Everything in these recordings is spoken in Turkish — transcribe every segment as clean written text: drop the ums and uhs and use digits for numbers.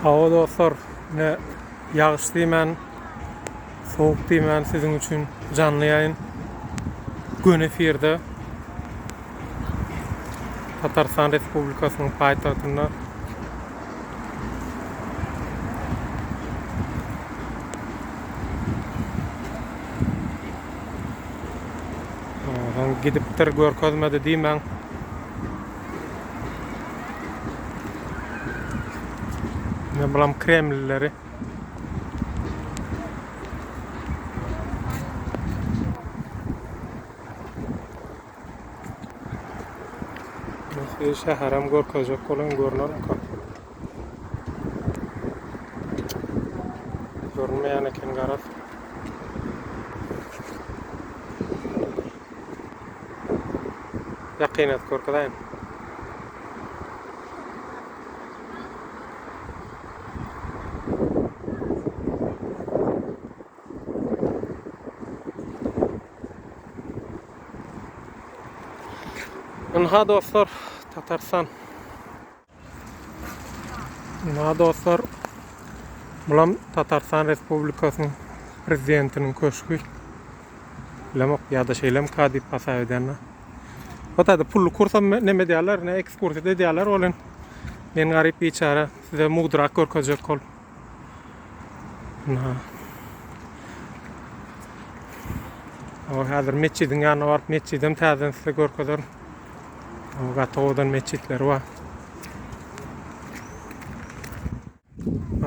Hawa dostlar, ne yağış diýmän, soğuk diýmän sizin üçün canlı yayın. Gün efirde Tatarstan Respublikasynyň paýtagtynda gidipdir görkezmedi diýmän. Ne bilam Kremlleri. Nasıl şäheram görkezek bolan görner ka. Görmeýän eken garaz. Ýakynat görkezäň. Aha dostlar, Tatarstan. Aha dostlar, bulam Tatarstan Respublikasynyň prezidentiniň köşkü. Bilemok ýa-da şeýlem kadip pasaýdanna. Otada pullu kursa neme diýerler, ne ekskursiýa diýerler bolan. Men garyp biçara size mugdurak görkezek bol. O hazır meçidin ýanyna baryp meçidem täzen size görkezer. O gatawdan meçitler var.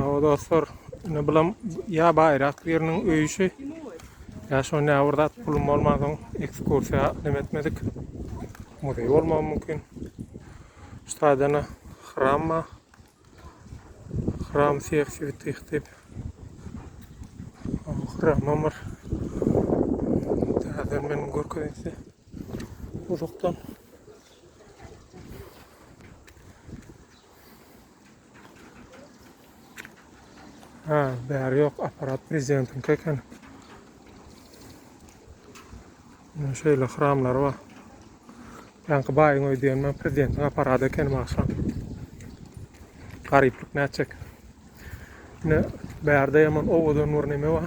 O dostlar, ne bilam ya baýrak ýeriniň öýüşi. Ya şonu ýa-da pulum bolmadan ekskursiýa demetmedik. Muzey bolmam mümkin. Şadana hramma. Hram siyaseti. Hram var. Täzen men görkezse. Uzaktan. Ha, bäri yok aparat prezidentin köken. Şöyle hramlar var. Yankı baýyň öýdýän men prezidentin aparaty eken maşan. Garyplyk näçek. Ne bärde ýaman owadan nur neme var.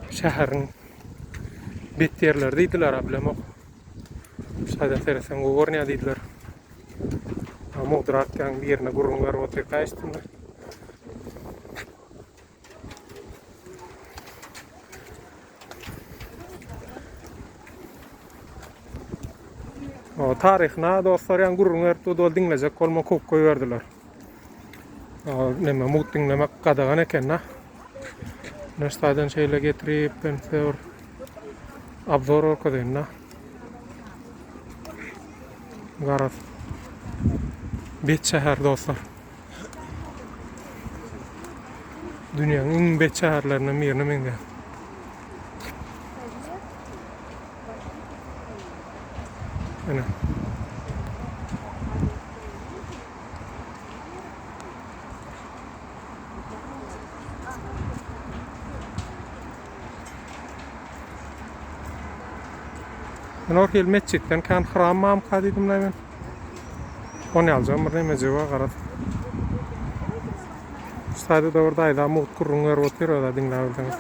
Şäheriň bit ýerleri diýdiler bilemok. Şaýda seresen gornýa diýdiler. Ama odrakkan bir ýerine gurulňar otyr kaýstynlar. O taryhyna dostlar ýa gurulňar dol diňlejek bolma köp goýberdiler. O neme mut diňlemek gadagan eken na. Näştadan şeýle getirip ben sor abzor okudyn na. Garaz. Bet şäher dostlar. Dünýäniň iň bet şäherlerinden birine meňde. Ana. Ben orhil meçitten kan hramam kadydım men. Onu alacağım, bir nemece var garaz. Şäherde de orada aýda mut gurulňar otyr da diňläýärdiňiz.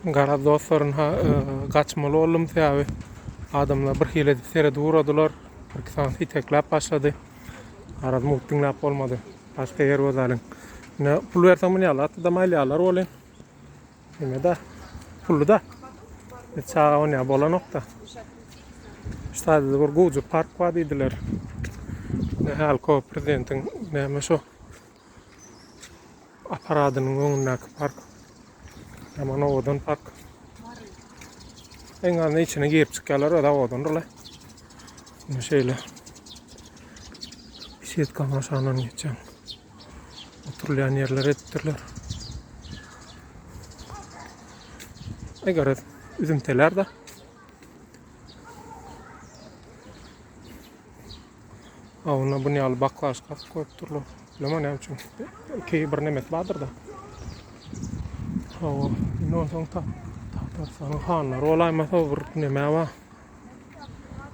Garaz dostlaryň gaçmaly boldum täze. Adamlar bir hile sere duradylar. Türkistan hitekläp başlady. Garaz mut diňläp bolmady. Başga ýer bozalyň. Ne pul bersem ne alat da maýlalar bolan. Nime da pullu da. Çağa ne bolan nokta. Şäherde bir gowy park bar diýdiler. Ne halko prezidentiň näme şo aparatynyň öňündäki park. Aman owadan park. Eňany içine girip çykýarlar da owadan dole. Şeýle. Şeýet kamaşanan geçen. Oturlayan yerler ettirler. Eger üzümteler de Ona bunu al baklaş kas koyup durlar. Bilemem ne için. Ki bir nemet vardır da. Hava non son tahtarsanın hanlar olaymasa bir neme var.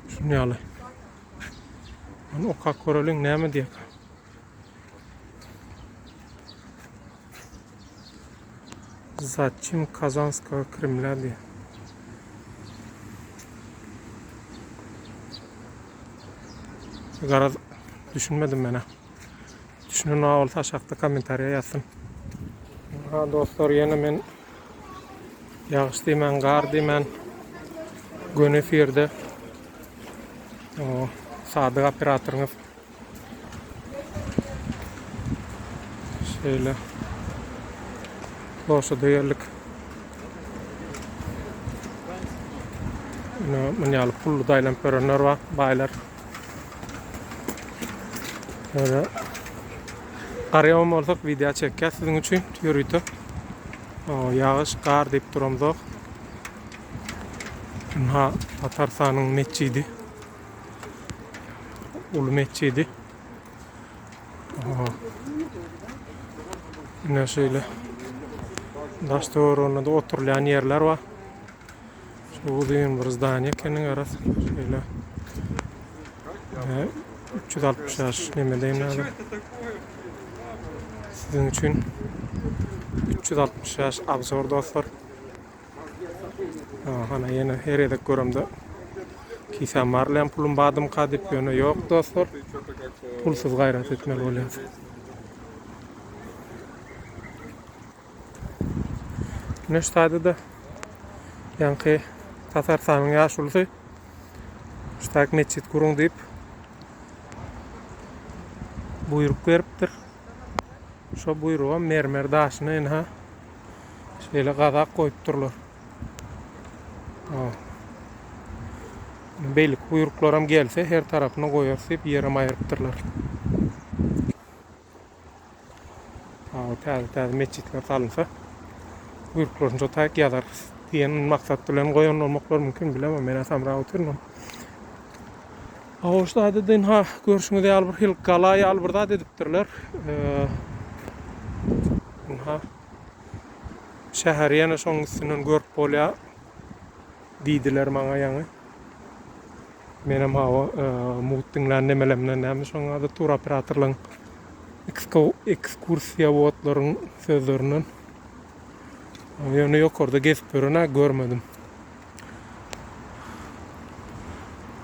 Şunu al. Onu o kakorolun neme diye. Zachim Kazanska Kremля diye. Garaz düşünmedim ben ha. Düşünün o olsa aşağıda komentariya yazsın. Ha dostlar yine men yağış deymen, gar deymen gün efirde o sadık operatörünüz şöyle Loşa değerlik manyalı pullu daylan pörönler var baylar öyle arayamam olsak video çeker sizin için yürüytü o yağış kar deyip duramızok ha Tatarsanın meçiydi ulu meçiydi yine şöyle daş doğrunda da oturulayan yerler var. Şu diyeyim bir zdaniye kendin arası. Şöyle 360 yaş nemedeyim nerede? Sizin için 360 yaş abzor dostlar. Hani yine her yerde görümde kisa marlayan pulun badım kadip yönü yok dostlar. Pulsuz gayret etmeli oluyor. Neştaydı da yankı Tatarsanın yaşılısı ştak meçit kurun deyip buyruk veriptir. Şu buyruğa mermer daşını enha şöyle qadak koyup durlar. Beylik buyruklarım gelse her tarafına koyarsıp yerim ayırıptırlar. Tez meçitler salınsa buyruklarını çok tak yazar. Diyen maksat bilen koyan olmaklar mümkün bilemem. Ben asam rahatırmam. Ağuşta dedin ha görüşünüzde albır hil galayı albırda dediptirler. Ha şehiriyene son üstünün görüp bolya deydiler bana yani. Benim hava muhtemelen nemelemden hem sonra da tur operatörlerin ekskursiya botların sözlerinin yani yok orada gezip görmedim.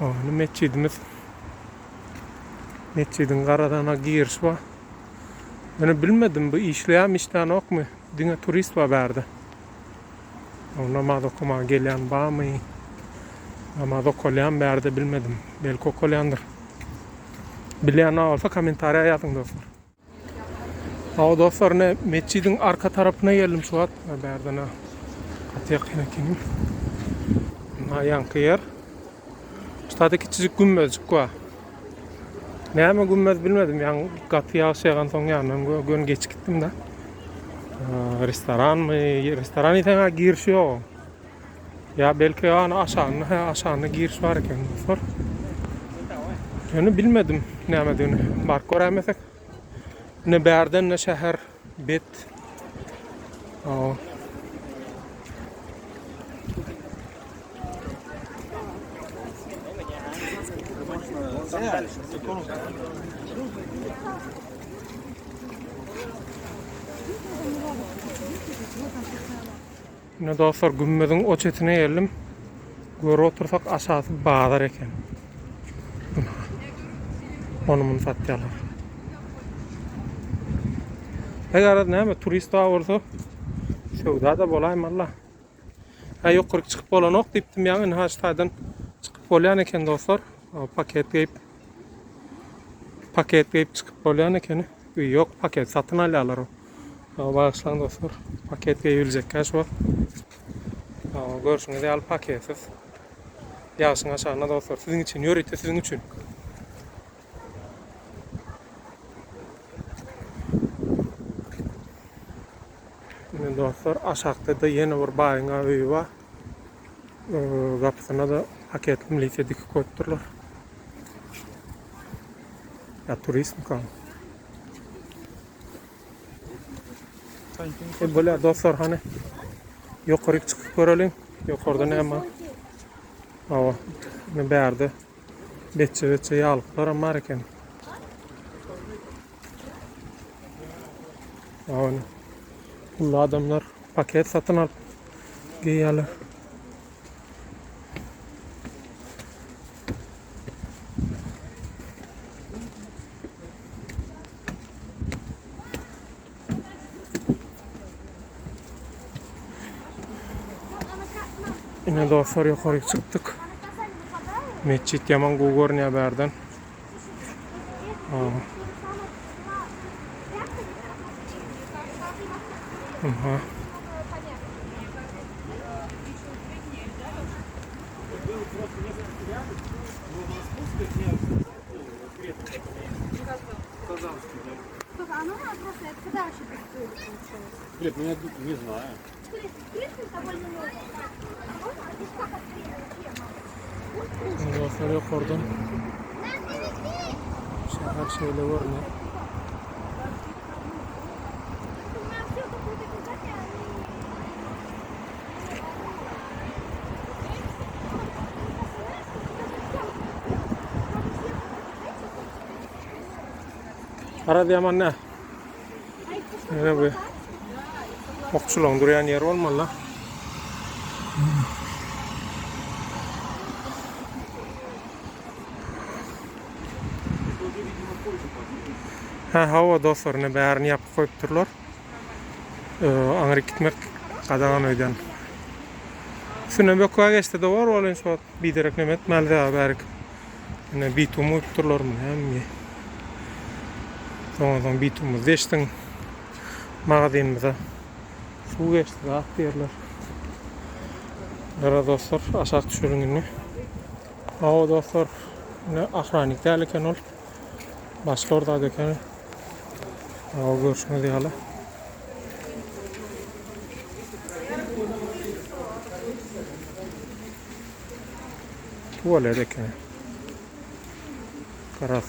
Onu meçidimiz meçidin karadana giriş var. Ben bilmedim bu işleyen işten yok mu? Dine turist var berde. Ona madokuma gelen bağ mı? Ama dokolyan berde bilmedim. Belki o kolyandır. Bilen olsa komentariya yazın dostlar. O dostlar ne meçidin arka tarafına geldim şu an. Berden ha. Katıyak yine ha yankı yer. İşte küçücük gümbezcik var. Ne mi gümbez bilmedim. Yani katı yağış yağan son yanından gün geç gittim de. Restoran mı? Restoran iten giriş yok. Ya belki aşağına giriş var iken dostlar. Yani bilmedim ne mediğini. Bark öğrenmesek. Ne berden ne şehir bet. Yine dostlar gümbezin o çetine geldim. Göre otursak aşağısı bağlar eken. Onu bunu satıyorlar. Eğer ne mi turist daha olsa şurada da bolayım Allah. Yukarı çıkıp olan ok diptim yani hastadan çıkıp olayan eken dostlar. Paket giyip çıkıp olayan eken. Yok paket satın alıyorlar o. Bağışlan dostlar. Paket giyilecek kaç var. Görüşünüzde al paketsiz. Yağışın aşağına dostlar. Sizin için yürüyte sizin için. Yine dostlar aşağıda da yeni bir bayına öğü var. Kapısına da paketli milisiye dikip koyutturlar. Ya turist mi kan? Böyle dostlar hani yukarı çıkıp görelim. Yukarıda ne ama? Hava ne berdi? Betçe yalıklar ama eken. Hava bu adamlar paket satın alıp giyiyorlar. Yine dostlar yukarı çıktık. Mescit yaman görünüyor berden. Aha. Оно просто это дальше будет получается. Глеб, ну я не знаю. Крышка довольно новая. Dostlar yukarıdan şehir şeyle var ne? Arada yaman ne? Ne bu? Okçuluğun duruyan yer olmalı la. Hava dostlar ne bärini yapıp koyup durlar. Aňyry gitmek qadagan öýden. Şuna böküä geçti de var olan şu biderek nemet malda berk. Ne bitumu turlar mı hem. Sonra bitumu deştin. Magazynymyza su geçti da derler. Ara dostlar aşağı düşürüngini. Hava dostlar ne ahranik däleken ol. Başka orada döken. Hava görüşme diýerler. Tuvalet döken. Karas.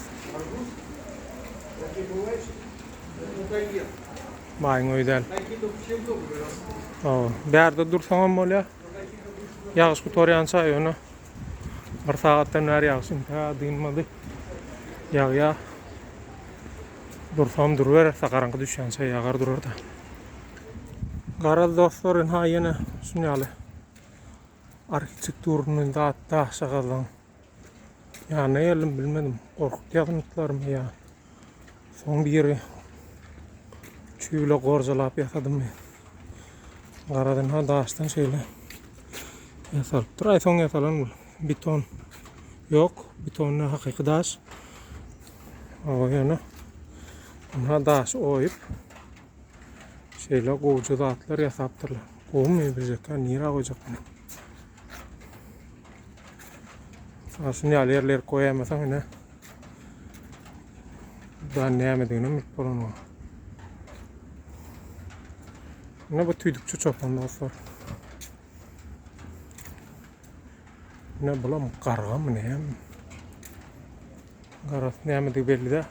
Maýyň öýdäl. Bärde dursaňam bolýar. Ýagyş gutorýança ýöne. Bir sagatdan näre ýagyşyn dynmady. Ýagýa. Dursam durber, saqaraňky düşýänçe ýagar durar da. Garaz dostlar ha ýene şunýaly. Arkitekturyny da şagalan. Ya ne elim bilmedim. Korkup ýagnytlarmy ýa. Soň biri çüýle gorjalap ýatadım men. Garadan ha daşdan şeýle. Ýasalyp dur, soň ýatalan beton. Ýok, betony hakyky daş. O ýene ha daş oýup şeýle gowjy zatlar ýasapdyrlar. Gowmy biljekkä nira goýjak bunu. Aslında yerler koyamasan ne? Ben ne yemedim mi falan var. Ne bu tüydükçe çopanlar var. Ne bulam karga mı ne? Karas ne yemedik belli de.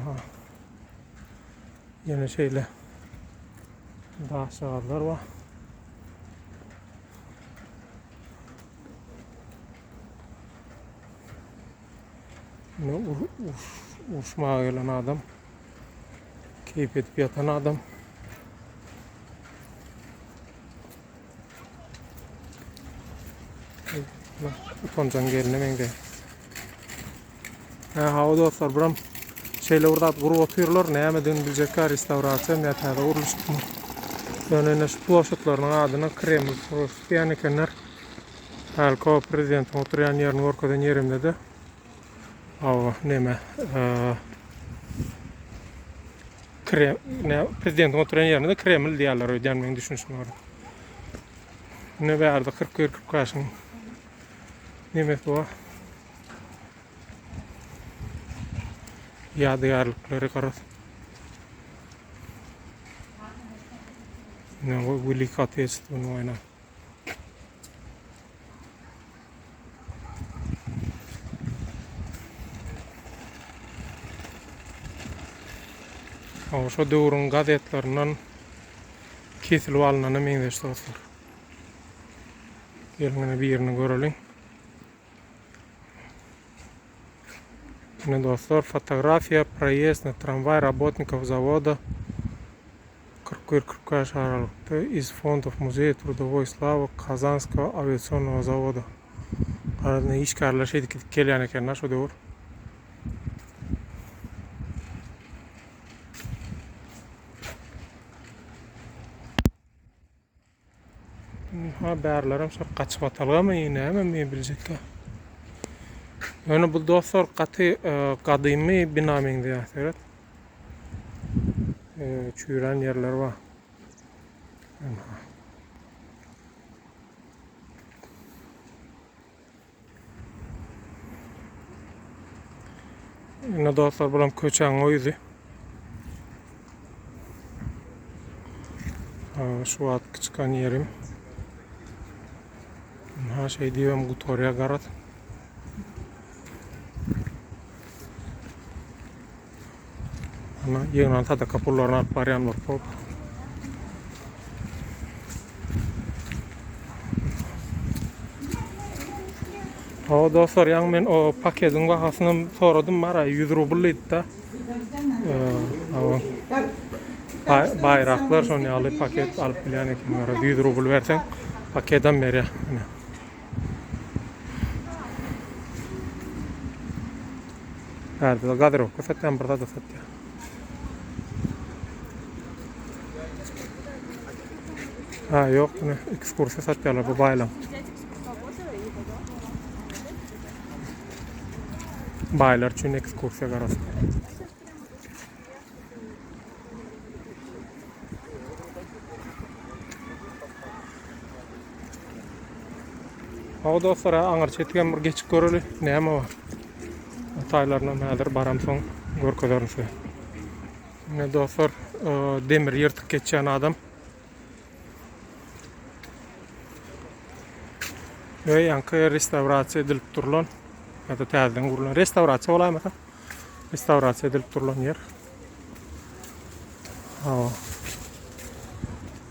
Ha. Yine şeyle daha şağırlar var. Ne uçmağa gelen adam, keyif edip yatan adam. Utancan gelene mende. Hava dostlar, buram şeyle orada grup oturuyorlar. Ne yemediğini bilecekler, restorasyon ya da urluşuk mu? Yani şu plaşatlarının adına Kreml prosu diyen ekenler. Halka prezidentin oturuyan yerini orkadan yerim dedi. Hava neme? Prezidentin oturan yerine de Kreml diyorlar, ödenmeyin düşünsün orada. Ne verdi 40 kaşın. Neme bu? Yadigarlıkları karas. Ne o Willy Kates bunu oyna. Şo döwrüň gazetlerinden kesilip alynany meňzeş dostlar. Gelin birini görelim. Достор, фотография, проезд на трамвай работников завода 41-45 аралыкта из фондов Музея трудовой славы Казанского авиационного завода. Arada işgärler şeydik kelýän eken şo döwür. Ha bärlerim şo gaçyp atalgamy näme men biljekkä. Yani bu dostlar kadymy bina meňde ýaşaýar. Çüýren yerler var. Ine dostlar bulam köçäň oýuzy. Şu at çıkan yerim. Ha şey diýem gutorya garat. Ana ýeňen tada kapurlaryny alyp barýan bolup. O dostlar ýa men o paketiň bahasyny soradym, mara 100 rubl idi da. Bayraklar şonu alyp paket alyp bilýän eken, 100 rubl berseň paketten berýär. Hadi gadirovka satýan, burada da satýar. Ha yok, ekskursiya satýarlar bu bayram. Baylar üçün ekskursiya garasy. O dostlar aňyr çetgen bir geçik göreli näme bar? Taýlarna nädir baram soň görkezermişler. Ne dostlar demir ýyrtyk geçýän adam. Ýa-ni restaurasiýa edilip durulan, ýa-da täzeden gurulan restaurasiýa bolarmy? Restaurasiýa edilip durulan ýer.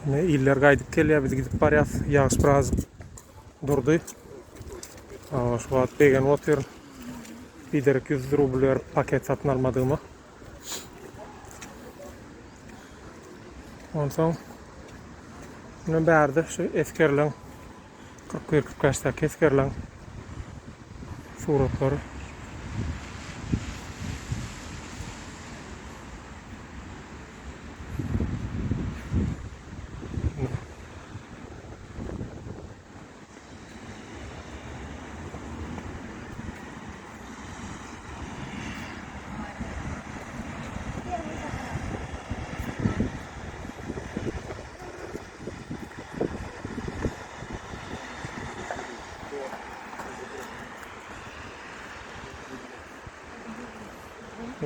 Ne iller gaýdyp kelýär, biz gidip barýas, ýaş biraz durdy. Şu wagt begen otur. Biderek 100 rubl paket satyn almadymy. Ondan ne bärde şu eskerlen 41-45 eskerlen suratlary.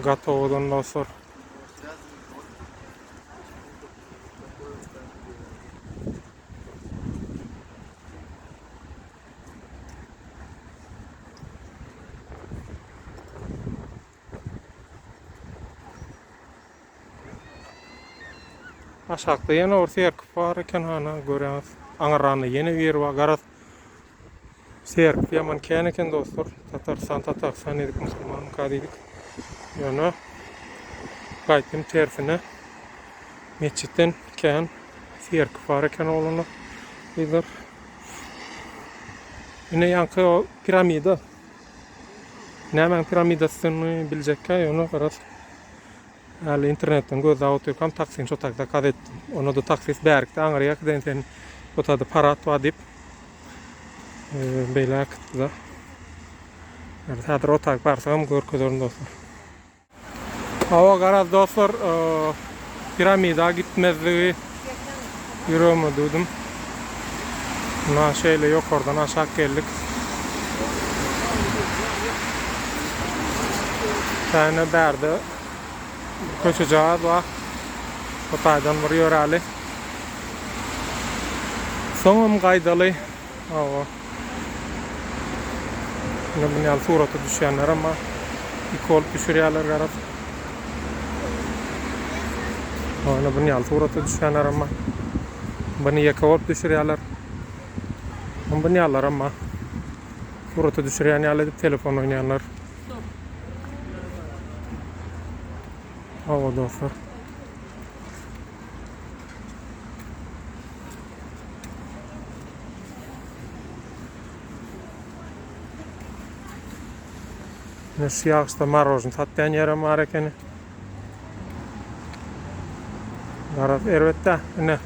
Gatowadan dostlar. Aşağıda yine orta yerkip var eken hana görüyoruz. Aňyrany yine bir ýer bar. Garat serkip yaman kän eken dostlar. Tatarsan edik, musulman kadydyk. Ýöne gaýtym tersine meçitten kän serkip var eken olany bilir. Ine ýanky o piramida. Näme piramidasyny biljekkä ýöne garat. Hali internetten göz aýtyrkam taksin şo takda kadet. Onu da taksis berkde aňyrýak denten otada para tuadip. Beýle da. Häzir otak barsam görkezörün dostlar. Hava garaz dostlar piramida gitmezligi ýürüme dudum. Buna şeýle ýokardan aşağı geldik. Täne bärde köçejaat var. Otadan bir ýörali. Soňam gaýdaly. Hawa. Näme suraty düşýänler ama ikol düşürýärler garat. Oyna bunu yal surata düşenler ama. Bunu yaka olup düşürüyorlar. Bunu yalar ama. Surata düşüren yalar edip telefon oynayanlar. Hava dostlar. Ne siyahsta marozun tatlayan yere var ekeni. Garat elbette ne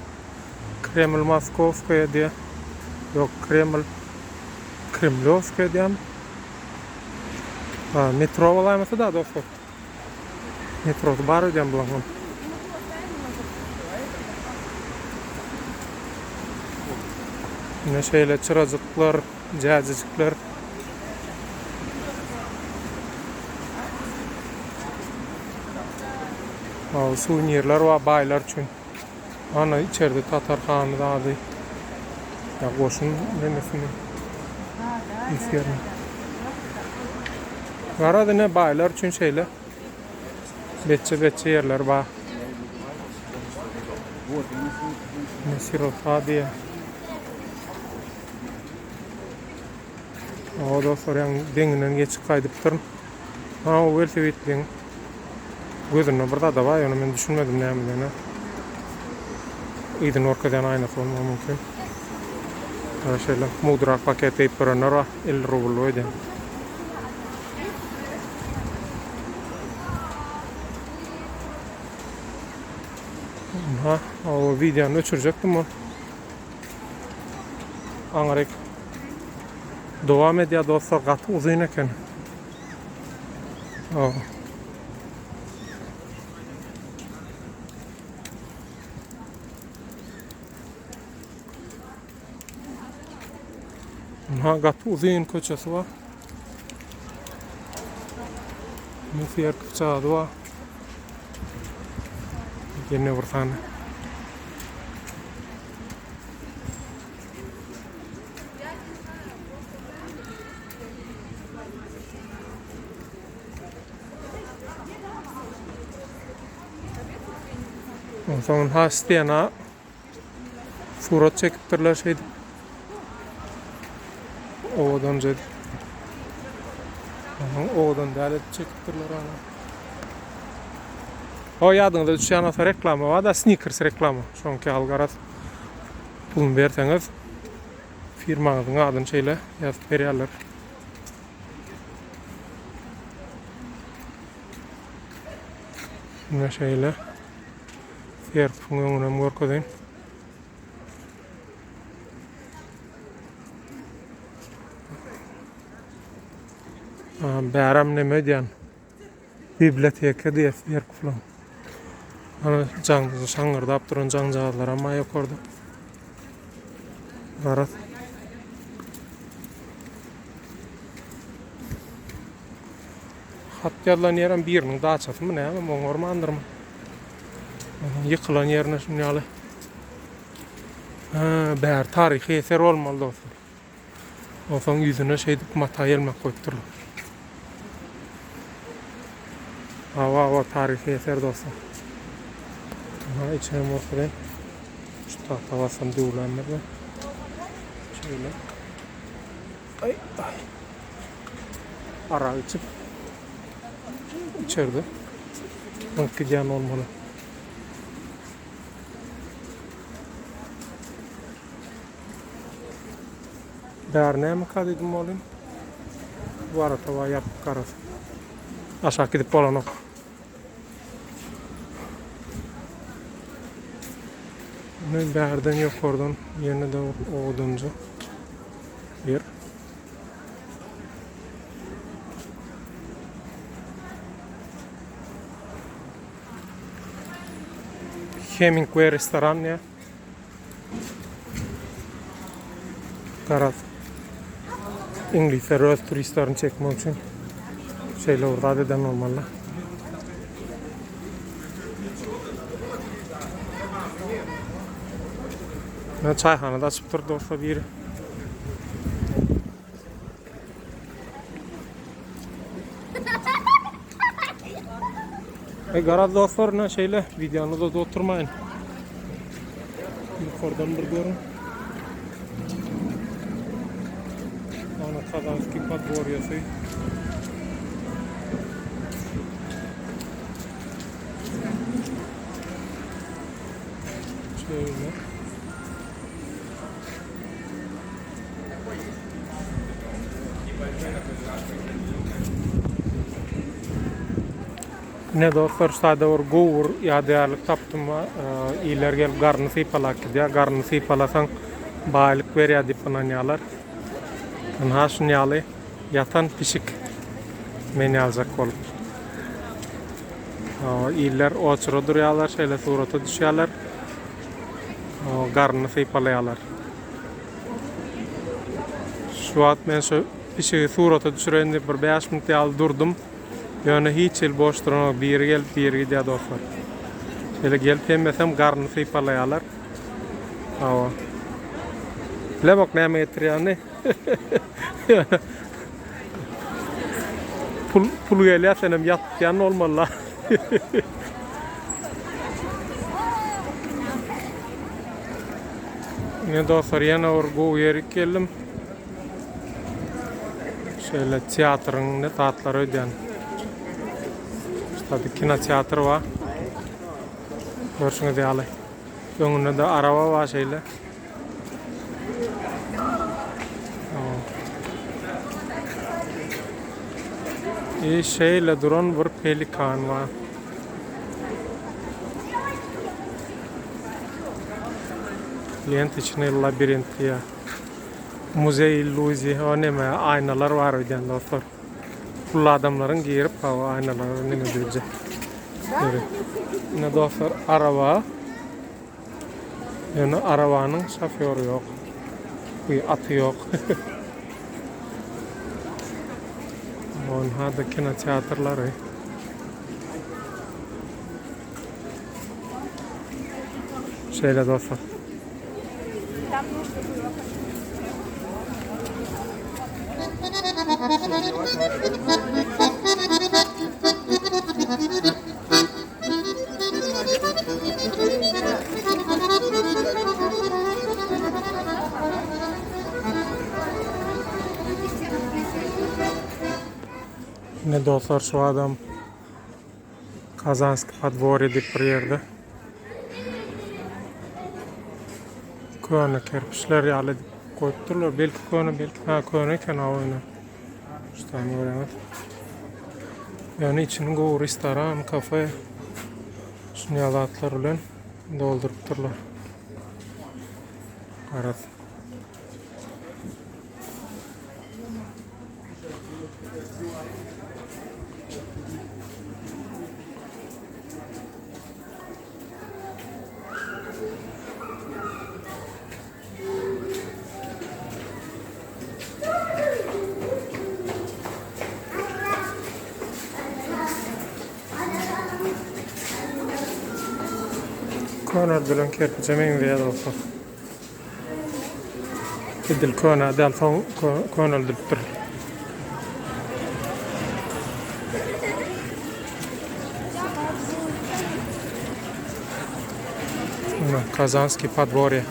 Kreml Moskovskaya diye. Yok Kremlovskaya diye mi? Ha, metro olayması da dostlar. Metro var diye bulamam. Ne şeyle çıracıklar, cazicikler. Suvenirler var baylar için. Ana içeride Tatarxanı da adı. Ya qoşun demesini. İstiyorum. Var ne baylar için şeyler. Betçe yerler var. Ne sirota diye. O da soran denginden geçip kaydıp durun. Ha o velosipedin gözünün burada da var onu ben düşünmedim ne yapayım. İdin orkadan aynası olma mümkün. Şöyle mudrak paketi yapıranlar var. 50 rublo ödeyim. Ha, o videonu uçuracaktım o. Angarek. Devam ediyor dostlar katı uzun eken. O. Ha katı uzun köçesi var. Müfiyer kıçağı var. Yine bir tane. O zaman hastayana surat çekiptirler şeydi. Oğudan zedi. Oğudan değerli çekiptirler ana. O yadığında düşen asa reklama var da Snickers reklama. Şu anki algarat pulun verseniz firmanızın adını şeyle yazıp veriyorlar. Ne şeyle yer funksiyonuna mörködeyim. Bäram neme diýen? Biblioteka diýip yer kulan. Ana jaňgy şaňyrdap duran jaňjalar ama ýokardy. Garat. Hat ýalan ýerim biriniň daçasymy näme moňormandyrmy? Ýykylan ýerine şunýaly. Bär taryhy eser bolmaly dostlar. Ofaň ýüzüne şeýdip material mak goýupdyrlar. Hava tarihi eser dostlar. Ha içine morfere. Şu tahta basan düğülenler de. Şöyle. Ay. Ara içip. İçeride. Bakıcan olmalı. Derne mi kadedim olayım? Bu arada var yapıp karası. Aşağı gidip olan ok. Ne berden yok oradan yine de oduncu bir. Hemingway restoran ya. Karat. İngilizce röz turistlerini çekmek için şeyle orada deden normalde. Ne çayhanada açıp durdu olsa biri. Garaz dostlar ne şeyle videonuzda da oturmayın. Yukarıdan bir görün. Ana Kazanski Podgoriyası. Şöyle. Ne dostlar sada or gour ya değerlik taptım iyiler gel garnı sipalak diye garnı sipalasan bağlık ver ya dipanan yalar. Haş nyalı yatan pişik meni alacak ol. İyiler oçro duruyorlar şeyle surata düşüyorlar. Garnı sipalayalar. Şu an ben şu pişiği surata düşürende bir 5 minut al durdum. Yani hiç el boş durma bir gel bir gidiyor dostlar. Şöyle gelip yemesem karnı sıypalayalar. Hava. Le bak ne getiriyor pul geliyor senem yatyan olmalı. Ne dostlar yana orgu yerik geldim. Şöyle tiyatrın ne tatları ödeyen. Tabii kino tiyatro var. Görüşünüz diyelim. Önünde de araba var şeyle. Şeyle duran bir pelikan var. Lent içine labirent ya. Müze illüzi, o ne mi? Aynalar var öden dostlar. Full adamların giyirip hava aynaları ne diyecek. Evet. Ne dostlar araba. Yani arabanın şoförü yok. Bir atı yok. Onha da kino tiyatroları. Şeyle dostlar. Ne dostlar şu adam Kazanski Podgorye dip bir yerde. Köne kerpiçler yalı koyutturlar. Belki köne belki köne iken oyunu. İşte öğrenmez. Yani için go restoran, kafe. Şunu yalatlar ulan doldurup durlar. Arat. Köner bilen kerpiçe men veya dostlar. Gidil köne del son köne öldürüptür. Kazanski Podgorye.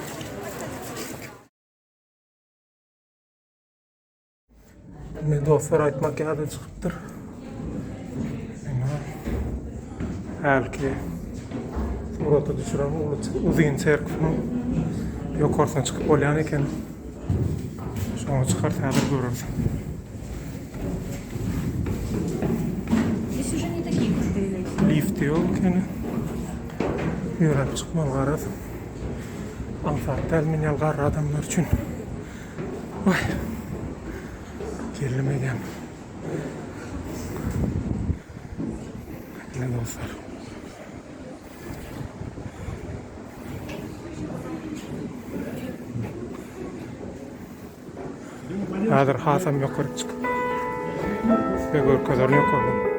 Ne dostlar aytmak yada çıkıptır. Belki surata düşüren uzun serkifini yukarısına çıkıp olayan eken şunu çıkarsa haber görürüz. Здесь уже не такие крутые лекции. Lift yok yani. Yürüyüp çıkmalı garaz. Anfarkta alminyal garra adamlar için. Vay. Gerilmeyeceğim. Ne dostlar. Hazır hasam yukarı çıkıp. Ve gör kadar yok oldum.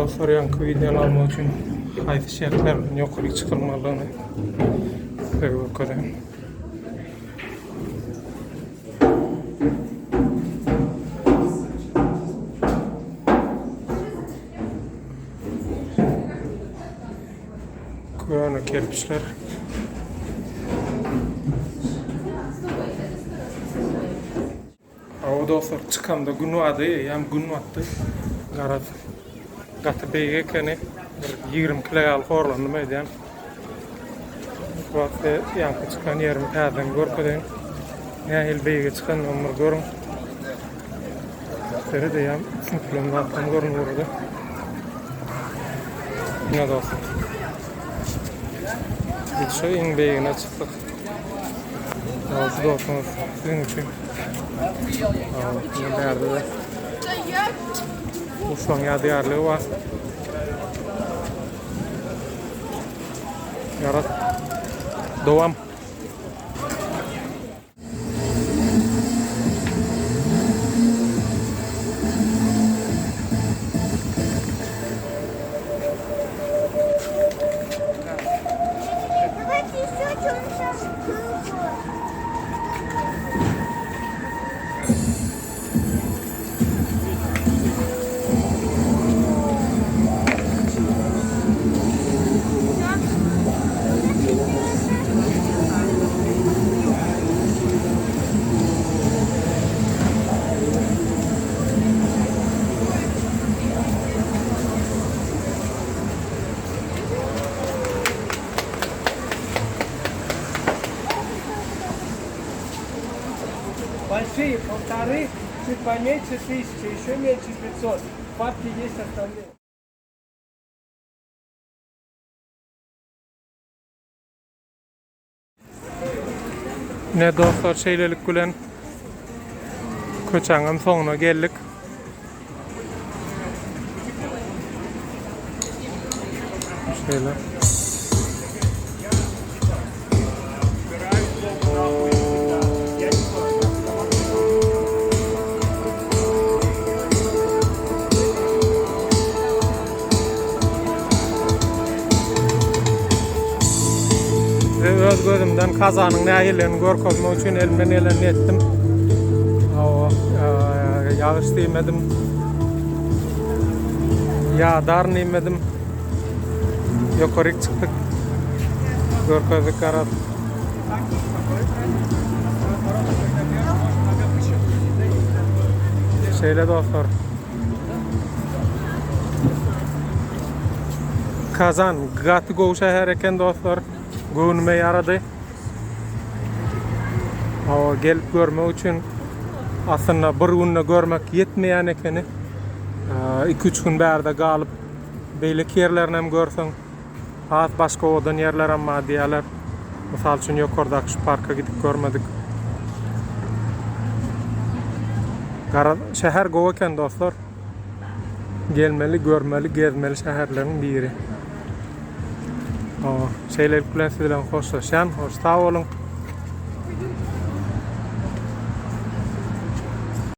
dostlar, yankı videonu almak için haydi şertlerden yukarı çıkılmalarını görüyorum. Kuyana kerpiçler. O dostlar çıkanda gün vardı, hem gün vardı. Garat gatı beyge kene 20 kilo horlandım edem. Vakti yankı çıkan yerim tadan görkeden. Ne el beyge çıkan ömür görüm. Tere de yam sınıflarında atlam görün burada. Ne dostlar. Bir şey in beygine çıktık. Ağzı dostlar sizin için. Ne derdi de. Bu son yadıyarlığı var. Yarat. Devam. Давайте еще что-нибудь. Большие, 1,5, чуть поменьше 1000, еще меньше 500. Папки есть остальные. Ne dostlar, şeylelik gülen köçağın sonuna geldik. Şöyle. Öz gözümden kazanın nähillerini görkezmek için elimden elini ettim. Yağış değmedim. Yağdar değmedim. Yukarı çıktık. Görkezdik karat. Şeyle dostlar. Kazan, Gatı Goğu şehir eken dostlar. Günüme yaradı. Gelip görmek için aslında bir günde görmek yetmeyen ekeni. 2-3 gün berde kalıp beylik yerlerini hem görsen, başka odan yerler ama diyorlar. Misal için yukarıdaki şu parka gidip görmedik. Şehir Goğu eken dostlar. Gelmeli, görmeli, gezmeli şehirlerin biri. Şeyler kulen sizden hoşlaşan, hoş sağ olun.